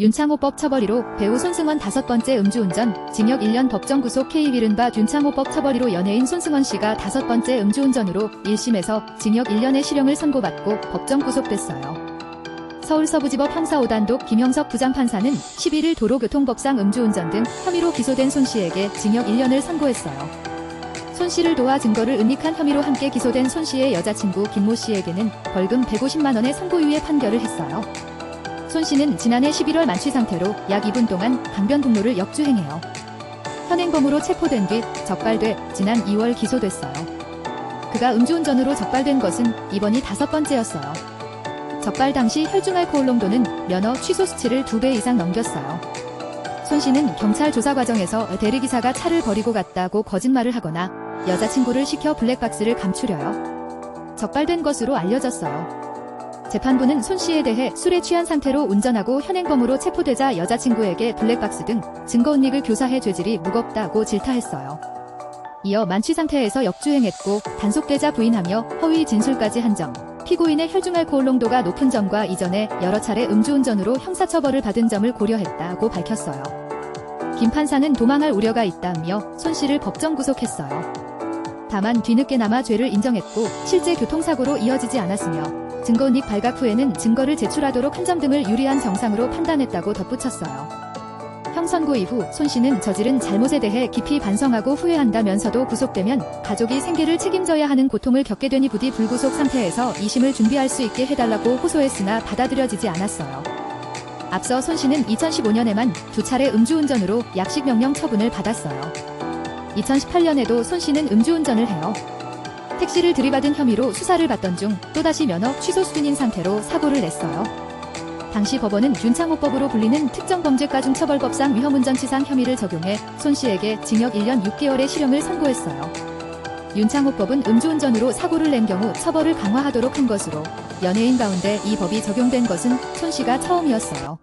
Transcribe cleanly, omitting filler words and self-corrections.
윤창호법 처벌2로 배우 손승헌 5번째 음주운전, 징역 1년 법정 구속. K-이른바 윤창호법 처벌2로 연예인 손승헌 씨가 5번째 음주운전으로 1심에서 징역 1년의 실형을 선고받고 법정 구속됐어요. 서울서부지법 형사 5단독 김형석 부장판사는 11일 도로교통법상 음주운전 등 혐의로 기소된 손 씨에게 징역 1년을 선고했어요. 손 씨를 도와 증거를 은닉한 혐의로 함께 기소된 손 씨의 여자친구 김모 씨에게는 벌금 150만 원의 선고유예 판결을 했어요. 손 씨는 지난해 11월 만취 상태로 약 2분 동안 강변북로를 역주행해요. 현행범으로 체포된 뒤 적발돼 지난 2월 기소됐어요. 그가 음주운전으로 적발된 것은 이번이 5번째였어요. 적발 당시 혈중알코올 농도는 면허 취소 수치를 2배 이상 넘겼어요. 손 씨는 경찰 조사 과정에서 대리기사가 차를 버리고 갔다고 거짓말을 하거나 여자친구를 시켜 블랙박스를 감추려요. 적발된 것으로 알려졌어요. 재판부는 손 씨에 대해 술에 취한 상태로 운전하고 현행범으로 체포되자 여자친구에게 블랙박스 등 증거 은닉을 교사해 죄질이 무겁다고 질타했어요. 이어 만취 상태에서 역주행했고 단속되자 부인하며 허위 진술까지 한 점, 피고인의 혈중알코올 농도가 높은 점과 이전에 여러 차례 음주운전으로 형사처벌을 받은 점을 고려했다고 밝혔어요. 김 판사는 도망할 우려가 있다며 손 씨를 법정 구속했어요. 다만 뒤늦게나마 죄를 인정했고 실제 교통사고로 이어지지 않았으며 증거은닉 발각 후에는 증거를 제출하도록 한 점 등을 유리한 정상으로 판단했다고 덧붙였어요. 형 선고 이후 손 씨는 저지른 잘못에 대해 깊이 반성하고 후회한다면서도 구속되면 가족이 생계를 책임져야 하는 고통을 겪게 되니 부디 불구속 상태에서 2심을 준비할 수 있게 해달라고 호소했으나 받아들여지지 않았어요. 앞서 손 씨는 2015년에만 2차례 음주운전으로 약식명령 처분을 받았어요. 2018년에도 손 씨는 음주운전을 해요. 택시를 들이받은 혐의로 수사를 받던 중 또다시 면허 취소 수준인 상태로 사고를 냈어요. 당시 법원은 윤창호법으로 불리는 특정범죄가중처벌법상 위험운전치상 혐의를 적용해 손 씨에게 징역 1년 6개월의 실형을 선고했어요. 윤창호법은 음주운전으로 사고를 낸 경우 처벌을 강화하도록 한 것으로 연예인 가운데 이 법이 적용된 것은 손 씨가 처음이었어요.